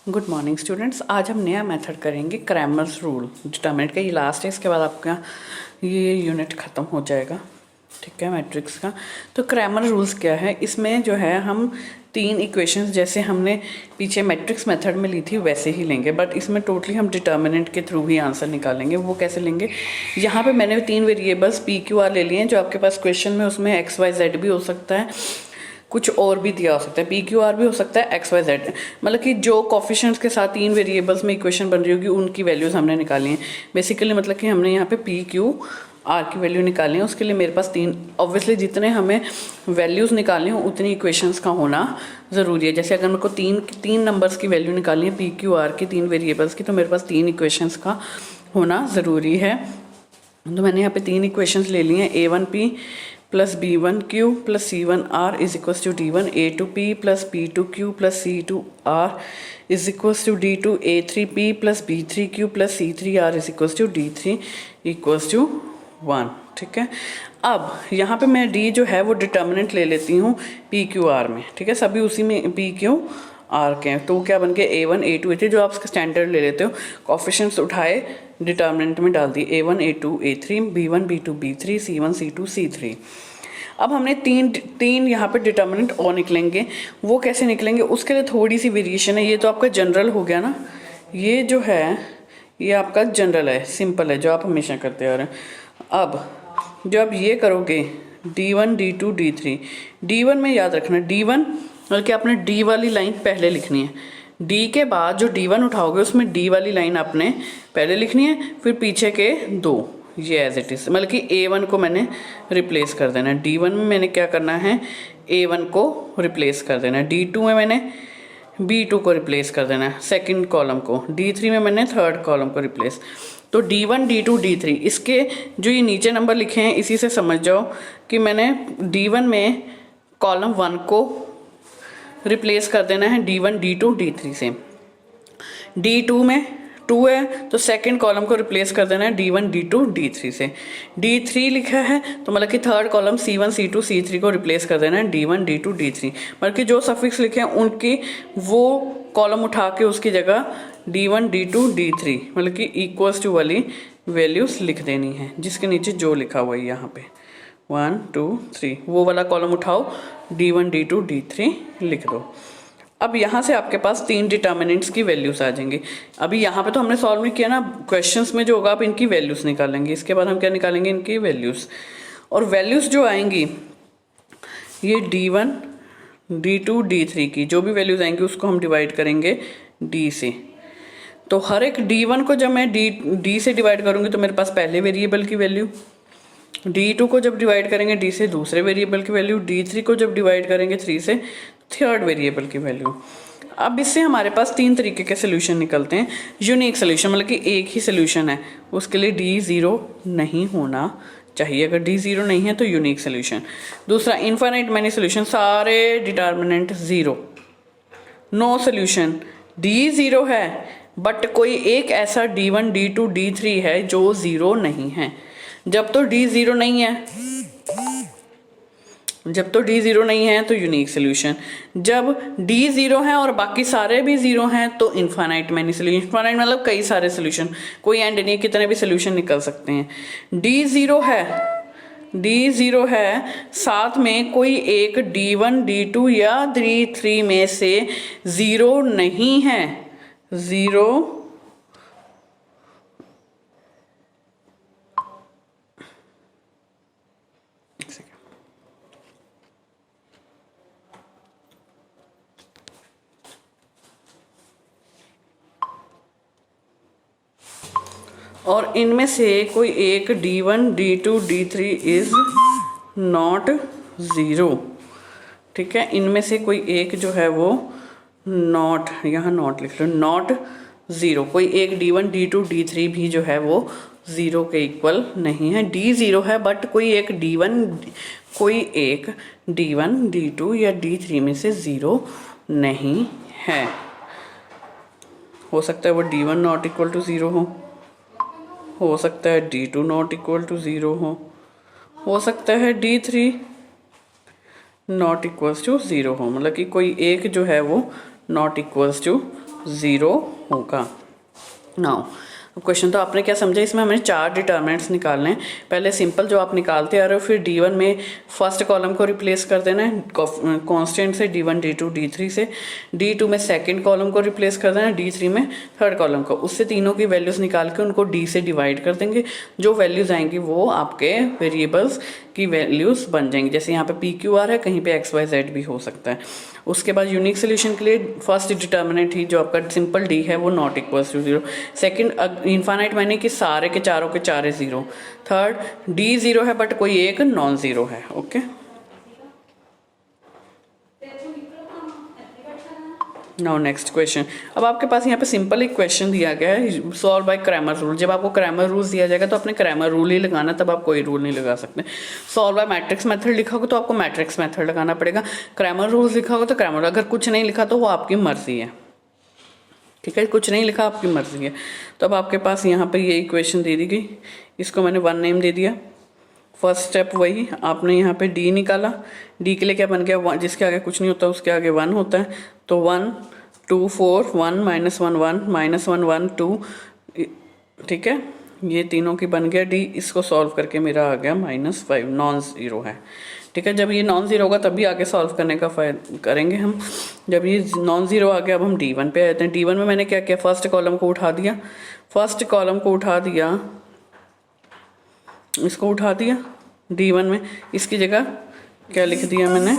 Good morning students. आज हम नया मेथड करेंगे क्रैमर्स रूल डिटरमिनेंट का। ये लास्ट है, इसके बाद आपका ये यूनिट ख़त्म हो जाएगा। ठीक है, मैट्रिक्स का। तो क्रैमर रूल्स क्या है, इसमें जो है हम तीन इक्वेशंस जैसे हमने पीछे मैट्रिक्स मेथड में ली थी वैसे ही लेंगे, बट इसमें टोटली हम डिटर्मिनेंट के थ्रू ही आंसर निकालेंगे। वो कैसे लेंगे, यहाँ पे मैंने तीन वेरिएबल्स पी क्यू आर ले लिए हैं। जो आपके पास क्वेश्चन में उसमें एक्स वाई जेड भी हो सकता है, कुछ और भी दिया हो सकता है, पी क्यू आर भी हो सकता है, एक्स वाई जेड, मतलब कि जो कोफिशिएंट्स के साथ तीन वेरिएबल्स में इक्वेशन बन रही होगी उनकी वैल्यूज हमने निकाली हैं बेसिकली। मतलब कि हमने यहाँ पे पी क्यू आर की वैल्यू निकाली है। उसके लिए मेरे पास तीन, ऑब्वियसली जितने हमें वैल्यूज़ निकालनी हो उतनी इक्वेशंस का होना ज़रूरी है। जैसे अगर मेरे को तीन नंबर्स की वैल्यू निकालनी है पी क्यू आर की, तीन वेरिएबल्स की, तो मेरे पास तीन इक्वेशंस का होना ज़रूरी है। तो मैंने यहाँ पे तीन इक्वेशंस ले ली हैं। A1P plus B1Q plus C1R is equals to D1 A2P plus B2Q plus C2R is equals to D2 A3P plus B3Q plus C3R is equals to D3 equals to 1। ठीक है, अब यहाँ पे मैं D जो है वो डिटर्मिनेंट ले लेती हूँ PQR में। ठीक है, सभी उसी में PQR के हैं। तो क्या बन गया A1 A2 A3, जो आप स्टैंडर्ड ले लेते हो, कोफिशिएंट्स उठाए डिटर्मिनेंट में डाल दिए A1 A2 A3 B1 B2 B3 C1 C2 C3। अब हमने तीन यहाँ पे डिटर्मिनेंट और निकलेंगे। वो कैसे निकलेंगे, उसके लिए थोड़ी सी वेरिएशन है। ये तो आपका जनरल हो गया ना, ये जो है ये आपका जनरल है, सिंपल है, जो आप हमेशा करते आ रहे हैं। अब जब ये करोगे D1 D2 D3, D1 में याद रखना D1 बल्कि आपने D वाली लाइन पहले लिखनी है। D के बाद जो D1 उठाओगे उसमें D वाली लाइन आपने पहले लिखनी है, फिर पीछे के दो ये एज इट इज़, मतलब कि A1 को मैंने रिप्लेस कर देना है। D1 में मैंने क्या करना है, A1 को रिप्लेस कर देना है। D2 में मैंने B2 को रिप्लेस कर देना है, सेकंड कॉलम को। D3 में मैंने थर्ड कॉलम को रिप्लेस। तो D1 D2 D3, इसके जो ये नीचे नंबर लिखे हैं इसी से समझ जाओ कि मैंने D1 में कॉलम 1 को रिप्लेस कर देना है D1 D2 D3 से। D2 में 2 है तो सेकंड कॉलम को रिप्लेस कर देना है D1 D2 D3 से। D3 लिखा है तो मतलब कि third column C1 C2 C3 को रिप्लेस कर देना है D1 D2 D3। मतलब कि जो सफिक्स लिखे हैं उनकी वो कॉलम उठा के उसकी जगह D1 D2 D3 मतलब कि इक्वल्स टू वाली वैल्यूज लिख देनी है, जिसके नीचे जो लिखा हुआ है यहाँ पे 1 2 3, वो वाला कॉलम उठाओ D1 D2 D3 लिख दो। अब यहाँ से आपके पास तीन डिटर्मिनेंट्स की वैल्यूज आ जाएंगी। अभी यहाँ पे तो हमने सॉल्व नहीं किया ना, क्वेश्चंस में जो होगा आप इनकी वैल्यूज निकालेंगे। इसके बाद हम क्या निकालेंगे, इनकी वैल्यूज। और वैल्यूज जो आएंगी ये D1 D2 D3 की जो भी वैल्यूज आएंगी उसको हम डिवाइड करेंगे D से। तो हर एक D1 को जब मैं D से डिवाइड करूँगी तो मेरे पास पहले वेरिएबल की वैल्यू, D2 को जब डिवाइड करेंगे D से दूसरे वेरिएबल की वैल्यू, D3 को जब डिवाइड करेंगे 3 से थर्ड वेरिएबल की वैल्यू। अब इससे हमारे पास तीन तरीके के सोल्यूशन निकलते हैं। यूनिक सोल्यूशन मतलब कि एक ही सोल्यूशन है, उसके लिए D 0 नहीं होना चाहिए। अगर D 0 नहीं है तो यूनिक सोल्यूशन। दूसरा इनफाइनाइट मैनी सोल्यूशन, सारे डिटर्मिनेंट 0, नो सोल्यूशन। D 0 है बट कोई एक ऐसा D1 D2 D3 है जो 0 नहीं है। जब तो D 0 नहीं है, जब तो D 0 नहीं है तो यूनिक सोल्यूशन। जब D 0 है और बाकी सारे भी 0 हैं तो इनफाइनाइट मैनी सोल्यूशन। इनफाइनाइट मतलब कई सारे सोल्यूशन, कोई एंड नहीं, कितने भी सोल्यूशन निकल सकते हैं। D 0 है, D 0 है, साथ में कोई एक D1 D2 या D3 में से 0 नहीं है। 0 और इनमें से कोई एक D1 D2 D3 is not 0। ठीक है, इनमें से कोई एक जो है वो नॉट, यहाँ नॉट लिख लो, नॉट 0। कोई एक D1 D2 D3 भी जो है वो 0 के इक्वल नहीं है। D 0 है बट कोई एक D1 D2 या D3 में से 0 नहीं है। हो सकता है वो D1 नॉट इक्वल टू 0 हो सकता है D2 नॉट इक्वल टू 0 हो सकता है D3 नॉट इक्वल्स टू 0 हो, मतलब कि कोई एक जो है वो नॉट इक्वल्स टू 0 होगा। नाउ क्वेश्चन तो आपने क्या समझा, इसमें हमें 4 डिटर्मिनेंट्स निकालने हैं। पहले सिंपल जो आप निकालते आ रहे हो, फिर D1 में फर्स्ट कॉलम को रिप्लेस कर देना है कांस्टेंट से, D1 D2 D3 से, D2 में सेकंड कॉलम को रिप्लेस कर देना है, D3 में थर्ड कॉलम को। उससे तीनों की वैल्यूज़ निकाल के उनको D से डिवाइड कर देंगे। जो वैल्यूज़ आएंगी वो आपके वेरिएबल्स की वैल्यूज़ बन जाएंगी। जैसे यहाँ पे PQR है, कहीं पे XYZ भी हो सकता है। उसके बाद यूनिक सोल्यूशन के लिए फर्स्ट डिटर्मिनेंट ही जो आपका सिंपल D है वो not equals to 0। Second infinite मैंने कि सारे के चारों के चारे 0। थर्ड D 0 है बट कोई एक नॉन ज़ीरो है। Okay, now next question. अब आपके पास यहाँ पे सिंपल एक क्वेश्चन दिया गया है, सॉल्व बाय क्रैमर रूल। जब आपको क्रैमर रूल्स दिया जाएगा तो अपने क्रैमर रूल ही लगाना, तब आप कोई रूल नहीं लगा सकते। सॉल्व बाय मैट्रिक्स मेथड लिखा होगा तो आपको मैट्रिक्स मेथड लगाना पड़ेगा। क्रैमर रूल्स लिखा होगा तो क्रैमर, अगर कुछ नहीं लिखा तो वो आपकी मर्जी है। ठीक है, कुछ नहीं लिखा आपकी मर्जी है। तो अब आपके पास यहाँ पे ये इक्वेशन दे दी गई, इसको मैंने 1 नेम दे दिया। फर्स्ट स्टेप वही आपने यहाँ पे D निकाला। D के लिए क्या बन गया, जिसके आगे कुछ नहीं होता उसके आगे 1 होता है। तो 1 2 4 1 -1 1 -1 1 2, ठीक है, ये तीनों की बन गया D। इसको सॉल्व करके मेरा आ गया -5, नॉन ज़ीरो है। ठीक है, जब ये नॉन ज़ीरो होगा तभी आगे सॉल्व करने का करेंगे हम। जब ये नॉन ज़ीरो आ गया, अब हम D1 पे आते हैं। D1 में मैंने क्या किया, फर्स्ट कॉलम को उठा दिया, फर्स्ट कॉलम को उठा दिया, इसको उठा दिया D1 में। इसकी जगह क्या लिख दिया मैंने,